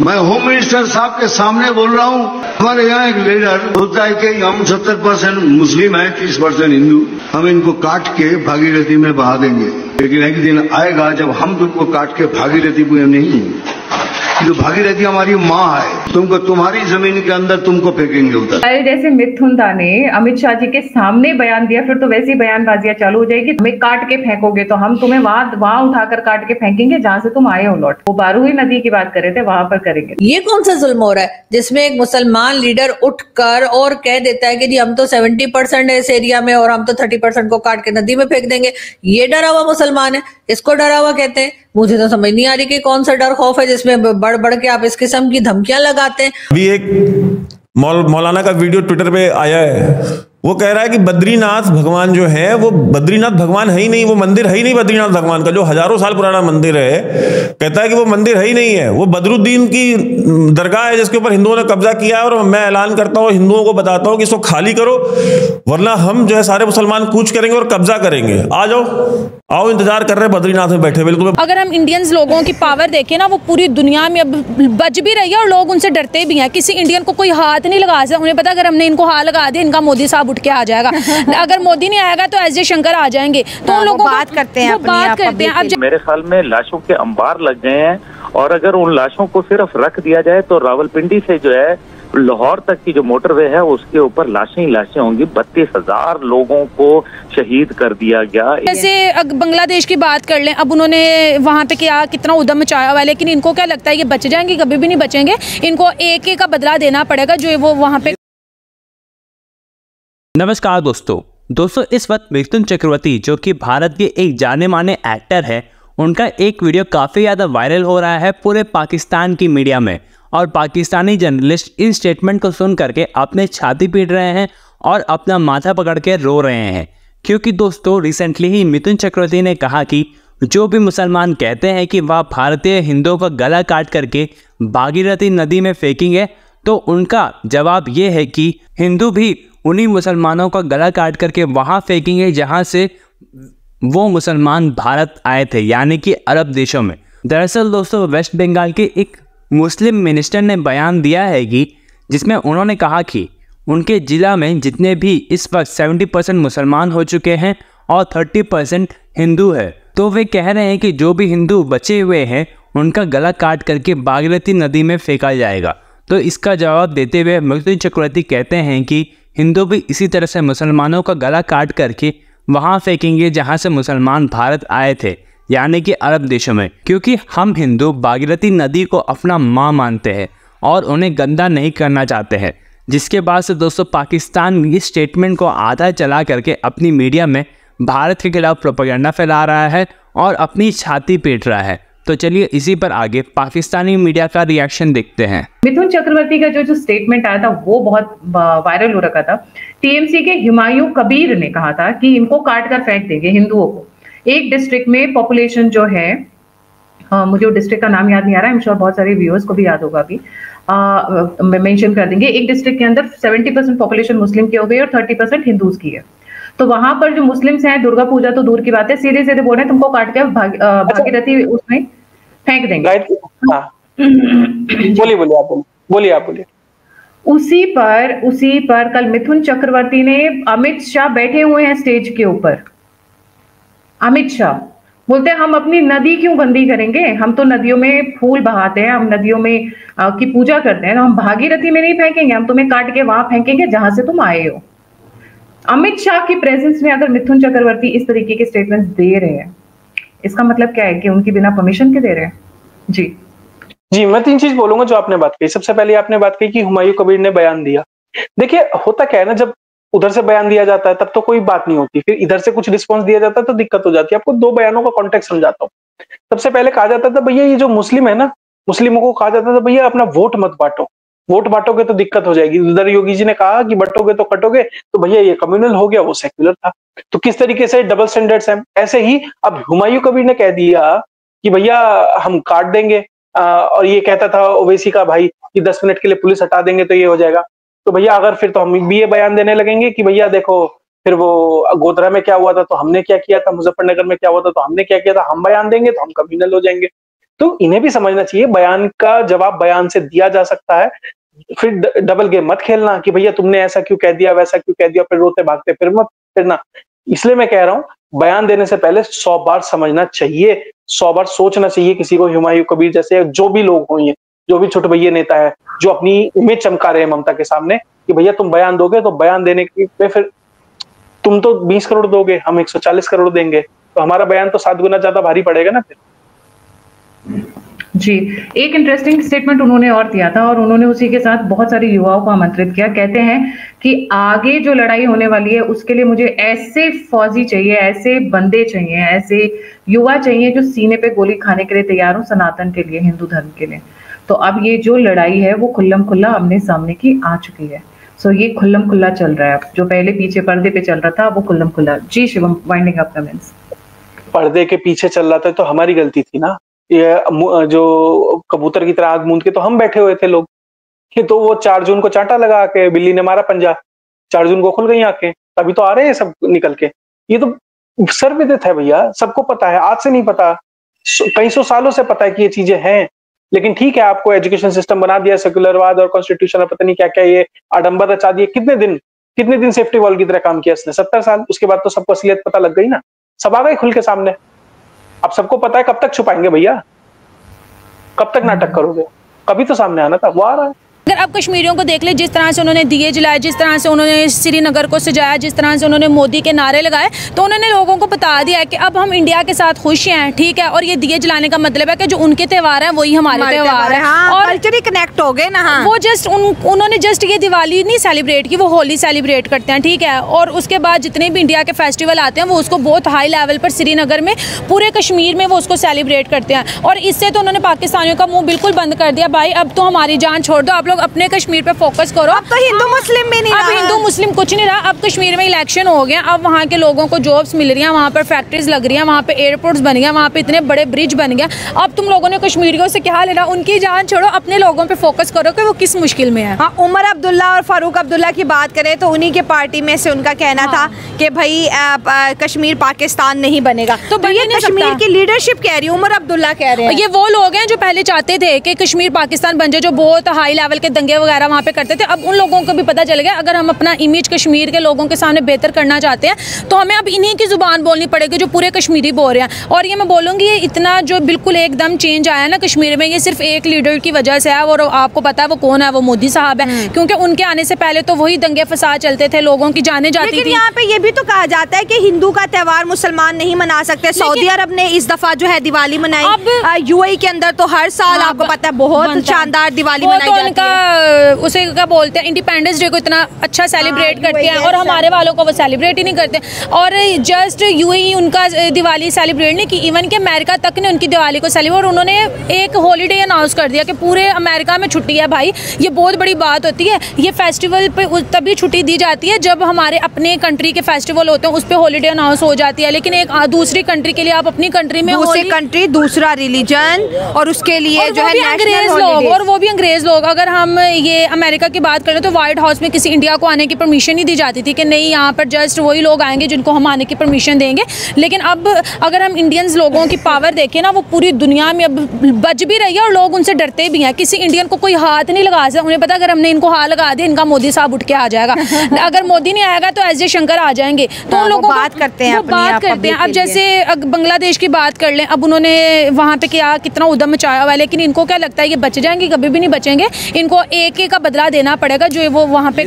मैं home minister साहब के सामने बोल रहा हूँ। हमारे यहाँ एक लीडर होता है कि हम 70% मुस्लिम हैं, 30% हिंदू, हम इनको काट के भागीरथी में बहा देंगे। लेकिन एक दिन आएगा जब हम तुमको काट के भागीरथी में नहीं, जो भागीरथी हमारी माँ है, तुमको तुम्हारी जमीन के अंदर तुमको फेंकेंगे उधर। जैसे मिथुन दा ने अमित शाह जी के सामने बयान दिया, फिर तो वैसी बयानबाजियां चालू हो जाएगी, हमें काट के फेंकोगे तो हम तुम्हें वहां उठाकर काट के फेंकेंगे जहां से तुम आए हो लौट। वो बारूही नदी की बात कर रहे थे, वहां पर करेंगे। ये कौन सा जुल्म हो रहा है जिसमें एक मुसलमान लीडर उठकर और कह देता है कि जी हम तो 70% है इस एरिया में और हम तो 30% को काट के नदी में फेंक देंगे। ये डरा हुआ मुसलमान है, इसको डरा हुआ कहते हैं। मुझे तो समझ नहीं आ रही कि कौन सा डर खौफ है जिसमें बढ़ बढ़ के आप इस किस्म की धमकियां लगाते हैं। अभी एक मौलाना का वीडियो ट्विटर पे आया है, वो कह रहा है कि बद्रीनाथ भगवान जो है वो बद्रीनाथ भगवान है ही नहीं, वो मंदिर है ही नहीं बद्रीनाथ भगवान का, जो हजारों साल पुराना मंदिर है। कहता है कि वो मंदिर है ही नहीं है, वो बदरुद्दीन की दरगाह है जिसके ऊपर हिंदुओं ने कब्जा किया है। और मैं ऐलान करता हूँ, हिंदुओं को बताता हूँ कि इसको खाली करो, वरना हम जो है सारे मुसलमान कूच करेंगे और कब्जा करेंगे। आ जाओ, आओ, इंतजार कर रहे हैं बद्रीनाथ में बैठे। बिल्कुल। अगर हम इंडियंस लोगों की पावर देखें ना, वो पूरी दुनिया में अब बच भी रही है और लोग उनसे डरते भी हैं। किसी इंडियन को कोई हाथ नहीं लगा सकता, उन्हें पता अगर हमने इनको हाथ लगा दिया, इनका मोदी साहब उठ के आ जाएगा। अगर मोदी नहीं आएगा तो एस जयशंकर आ जाएंगे। तो उन लोगों बात करते हैं, अब मेरे ख्याल में लाशों के अंबार लग गए हैं, और अगर उन लाशों को सिर्फ रख दिया जाए तो रावलपिंडी से जो है लाहौर तक की जो मोटरवे है उसके ऊपर लाशें ही लाशें होंगी। 32,000 लोगों को शहीद कर दिया गया। जैसे बांग्लादेश की बात कर लें, अब उन्होंने वहां पे क्या कितना उद्यम मचाया हुआ है, लेकिन इनको क्या लगता है ये बच जाएंगे? कभी भी नहीं बचेंगे। इनको एक का बदला देना पड़ेगा जो वो वहां पे। नमस्कार दोस्तों, इस वक्त मिथुन चक्रवर्ती जो कि भारत के एक जाने माने एक्टर है, उनका एक वीडियो काफ़ी ज़्यादा वायरल हो रहा है पूरे पाकिस्तान की मीडिया में। और पाकिस्तानी जर्नलिस्ट इन स्टेटमेंट को सुन करके अपने छाती पीट रहे हैं और अपना माथा पकड़ के रो रहे हैं, क्योंकि दोस्तों रिसेंटली ही मिथुन चक्रवर्ती ने कहा कि जो भी मुसलमान कहते हैं कि वह भारतीय हिंदुओं का गला काट करके भागीरथी नदी में फेंकेंगे, तो उनका जवाब ये है कि हिंदू भी उन्हीं मुसलमानों का गला काट करके वहाँ फेंकेंगे जहाँ से वो मुसलमान भारत आए थे, यानी कि अरब देशों में। दरअसल दोस्तों, वेस्ट बंगाल के एक मुस्लिम मिनिस्टर ने बयान दिया है कि जिसमें उन्होंने कहा कि उनके ज़िला में जितने भी इस वक्त 70% मुसलमान हो चुके हैं और 30% हिंदू है, तो वे कह रहे हैं कि जो भी हिंदू बचे हुए हैं उनका गला काट करके भागीरथी नदी में फेंका जाएगा। तो इसका जवाब देते हुए मिथुन चक्रवर्ती कहते हैं कि हिंदू भी इसी तरह से मुसलमानों का गला काट करके वहाँ फेंकेंगे जहाँ से मुसलमान भारत आए थे, यानी कि अरब देशों में, क्योंकि हम हिंदू भागीरथी नदी को अपना माँ मानते हैं और उन्हें गंदा नहीं करना चाहते हैं। जिसके बाद से दोस्तों पाकिस्तान इस स्टेटमेंट को आधा चला करके अपनी मीडिया में भारत के खिलाफ प्रोपेगेंडा फैला रहा है और अपनी छाती पीट रहा है। तो चलिए इसी पर आगे पाकिस्तानी मीडिया का रिएक्शन देखते हैं। मिथुन चक्रवर्ती का जो स्टेटमेंट आया था वो बहुत वायरल हो रखा था। टीएमसी के हुमायूं कबीर ने कहा था कि इनको काट कर फेंक देंगे हिंदुओं को। एक डिस्ट्रिक्ट में पॉपुलेशन जो है, मुझे वो डिस्ट्रिक्ट का नाम याद नहीं आ रहा है, I'm sure बहुत सारे व्यूअर्स को भी याद होगा, अभी मेंशन कर देंगे। एक डिस्ट्रिक्ट के अंदर 70% पॉपुलेशन मुस्लिम की हो गई और 30% हिंदूज की है। तो वहां पर जो मुस्लिम्स हैं, दुर्गा पूजा तो दूर की बात है, सीधे सीधे बोल रहे हैं तुमको काट के भागीरथी उसमें फेंक देंगे। बोलिए आप बोलिए। उसी पर कल मिथुन चक्रवर्ती ने, अमित शाह बैठे हुए हैं स्टेज के ऊपर, अमित शाह बोलते हैं हम अपनी नदी क्यों गंदी करेंगे, हम तो नदियों में फूल बहाते हैं, हम नदियों में की पूजा करते हैं, तो हम भागीरथी में नहीं फेंकेंगे, हम तुम्हें काट के वहां फेंकेंगे जहां से तुम आए हो। अमित शाह की प्रेजेंस में अगर मिथुन चक्रवर्ती इस तरीके के स्टेटमेंट्स दे रहे हैं, इसका मतलब क्या है कि उनकी बिना परमिशन के दे रहे हैं। जी, मैं 3 चीज बोलूंगा जो आपने बात कही। सबसे पहले आपने बात कही कि हुमायूं कबीर ने बयान दिया। देखिए होता क्या है ना, जब उधर से बयान दिया जाता है तब तो कोई बात नहीं होती, फिर इधर से कुछ रिस्पॉन्स दिया जाता है तो दिक्कत हो जाती है। आपको 2 बयानों का कॉन्टेक्स्ट समझाता हूँ। सबसे पहले कहा जाता था भैया ये जो मुस्लिम है ना, मुस्लिमों को कहा जाता था भैया अपना वोट मत बांटो, वोट बांटोगे तो दिक्कत हो जाएगी। उधर योगी जी ने कहा कि बंटोगे तो कटोगे, तो भैया ये कम्युनल हो गया, वो सेक्युलर था। तो किस तरीके से डबल स्टैंडर्ड्स हैं। ऐसे ही अब हुमायूं कबीर ने कह दिया कि भैया हम काट देंगे, और ये कहता था ओवैसी का भाई कि 10 मिनट के लिए पुलिस हटा देंगे तो ये हो जाएगा। तो भैया अगर फिर तो हम भी ये बयान देने लगेंगे कि भैया देखो फिर वो गोधरा में क्या हुआ था तो हमने क्या किया था, मुजफ्फरनगर में क्या हुआ था तो हमने क्या किया था, हम बयान देंगे तो हम कम्युनल हो जाएंगे। तो इन्हें भी समझना चाहिए बयान का जवाब बयान से दिया जा सकता है। फिर डबल गेम मत खेलना कि भैया तुमने ऐसा क्यों कह दिया, वैसा क्यों कह दिया, फिर रोते भागते फिर मत फिरना। इसलिए मैं कह रहा हूं बयान देने से पहले 100 बार समझना चाहिए, 100 बार सोचना चाहिए किसी को। हुमायूं कबीर जैसे जो भी लोग हो, ये जो भी छोटे भैया नेता है जो अपनी इमेज चमका रहे हैं ममता के सामने कि भैया तुम बयान दोगे तो बयान देने पे फिर तुम तो 20 करोड़ दोगे, हम 140 करोड़ देंगे, तो हमारा बयान तो 7 गुना ज्यादा भारी पड़ेगा ना फिर। जी, एक इंटरेस्टिंग स्टेटमेंट उन्होंने और दिया था और उन्होंने उसी के साथ बहुत सारे युवाओं को आमंत्रित किया। कहते हैं कि आगे जो लड़ाई होने वाली है उसके लिए मुझे ऐसे फौजी चाहिए, ऐसे बंदे चाहिए, ऐसे युवा चाहिए जो सीने पे गोली खाने के लिए तैयार हो सनातन के लिए, हिंदू धर्म के लिए। तो अब ये जो लड़ाई है वो खुल्लम खुल्ला आमने सामने की आ चुकी है। सो ये खुल्लम खुल्ला चल रहा है, अब जो पहले पीछे पर्दे पे चल रहा था वो खुल्लम खुल्ला। जी शिवम, वाइंडिंग अप कमेंट्स। पर्दे के पीछे चल रहा था तो हमारी गलती थी ना, ये जो कबूतर की तरह आग मूंद के तो हम बैठे हुए थे लोग कि तो वो 4 जून को चांटा लगा के बिल्ली ने मारा पंजा, 4 जून को खुल गई आंखें, तभी तो आ रहे हैं सब निकल के। ये तो सर्वविदित है भैया, सबको पता है, आज से नहीं पता, कई सौ सालों से पता है कि ये चीजें हैं। लेकिन ठीक है, आपको एजुकेशन सिस्टम बना दिया, सेक्युलरवाद और कॉन्स्टिट्यूशन और पता नहीं क्या क्या ये आडंबर रचा दिए। कितने दिन सेफ्टी वॉल की तरह काम किया इसने, 70 साल। उसके बाद तो सबको असलियत पता लग गई ना, सब आ गए खुल के सामने। अब सबको पता है, कब तक छुपाएंगे भैया, कब तक नाटक करोगे, कभी तो सामने आना था, वो आ रहा है। अगर आप कश्मीरियों को देख ले, जिस तरह से उन्होंने दिए जलाए, जिस तरह से उन्होंने श्रीनगर को सजाया, जिस तरह से उन्होंने मोदी के नारे लगाए, तो उन्होंने लोगों को बता दिया है कि अब हम इंडिया के साथ खुश हैं, ठीक है। और ये दिए जलाने का मतलब है कि जो उनके त्योहार हैं वही हमारे त्योहार है। हाँ, और कल्चरली कनेक्ट हो गए ना। हाँ। वो जस्ट उन्होंने जस्ट ये दिवाली नहीं सेलिब्रेट की, वो होली सेलिब्रेट करते हैं, ठीक है। और उसके बाद जितने भी इंडिया के फेस्टिवल आते हैं वो उसको बहुत हाई लेवल पर श्रीनगर में, पूरे कश्मीर में वो उसको सेलिब्रेट करते हैं। और इससे तो उन्होंने पाकिस्तानियों का मुंह बिल्कुल बंद कर दिया, भाई अब तो हमारी जान छोड़ दो, आप लोग अपने कश्मीर पे फोकस करो। अब तो हिंदू मुस्लिम में नहीं रहा, अब हिंदू मुस्लिम कुछ नहीं रहा। अब कश्मीर में इलेक्शन हो गया, अब वहाँ के लोगों को जॉब्स मिल रही हैं, वहाँ पर फैक्ट्रीज लग रही हैं, वहाँ पे एयरपोर्ट्स बन गया, वहाँ पे इतने बड़े ब्रिज बन गया। अब तुम लोगों ने कश्मीरियों से क्या लेना, उनकी जान छोड़ो, अपने लोगों पे फोकस करो कि वो किस मुश्किल में है। हाँ, उमर अब्दुल्ला और फारूक अब्दुल्ला की बात करें तो उन्हीं के पार्टी में से उनका कहना था कि भाई कश्मीर पाकिस्तान नहीं बनेगा। तो ये कश्मीर की लीडरशिप कह रही है, उमर अब्दुल्ला कह रहे हैं। ये वो लोग हैं जो पहले चाहते थे कि कश्मीर पाकिस्तान बन जाए, जो बहुत हाई लेवल के दंगे वगैरह वहाँ पे करते थे। अब उन लोगों को भी पता चल गया, अगर हम अपना इमेज कश्मीर के लोगों के सामने बेहतर करना चाहते हैं तो हमें अब इन्हीं की जुबान बोलनी पड़ेगी जो पूरे कश्मीरी बोल रहे हैं। और ये मैं बोलूँगी, ये इतना जो बिल्कुल एकदम चेंज आया ना कश्मीर में, ये सिर्फ एक लीडर की वजह से है। और आपको पता है वो कौन है, वो मोदी साहब है। क्योंकि उनके आने से पहले तो वही दंगे फसाद चलते थे, लोगों की जाने जाती थी। लेकिन यहाँ पे ये भी तो कहा जाता है कि हिंदू का त्योहार मुसलमान नहीं मना सकते। सऊदी अरब ने इस दफा जो है दिवाली मनाई, यूएई के अंदर तो हर साल आपको पता है बहुत शानदार दिवाली मनाई जाती है। उसे क्या बोलते हैं, इंडिपेंडेंस डे को इतना अच्छा सेलिब्रेट करते हैं और हमारे वालों को वो सेलिब्रेट ही नहीं करते। और जस्ट यूएई उनका दिवाली सेलिब्रेट नहीं की, इवन के अमेरिका तक ने उनकी दिवाली को सेलिब्रेट, और उन्होंने एक हॉलीडे अनाउंस कर दिया कि पूरे अमेरिका में छुट्टी है। भाई ये बहुत बड़ी बात होती है। ये फेस्टिवल पे तभी छुट्टी दी जाती है जब हमारे अपने कंट्री के फेस्टिवल होते हैं, उस पर हॉलीडे अनाउंस हो जाती है। लेकिन एक दूसरी कंट्री के लिए आप अपनी कंट्री में, दूसरी कंट्री, दूसरा रिलीजन, और उसके लिए जो है अंग्रेज लोग, और वो भी अंग्रेज लोग। अगर हम ये अमेरिका की बात करें तो व्हाइट हाउस में किसी इंडिया को आने की परमिशन नहीं दी जाती थी कि नहीं यहाँ पर जस्ट वही लोग आएंगे जिनको हम आने की परमिशन देंगे। लेकिन अब अगर हम इंडियंस लोगों की पावर देखें ना, वो पूरी दुनिया में अब बच भी रही है और लोग उनसे डरते भी हैं। किसी इंडियन को कोई हाथ नहीं लगा सकता, उन्हें पता अगर हमने इनको हाथ लगा दिया इनका मोदी साहब उठ के आ जाएगा। अगर मोदी नहीं आएगा तो एस जयशंकर आ जाएंगे। तो उन लोगों बात करते हैं, अब जैसे बांग्लादेश की बात कर लें, अब उन्होंने वहाँ पे क्या कितना उद्यम मचाया हुआ है, लेकिन इनको क्या लगता है ये बच जाएंगे? कभी भी नहीं बचेंगे। इनको एक का बदला देना पड़ेगा जो वो वहाँ पे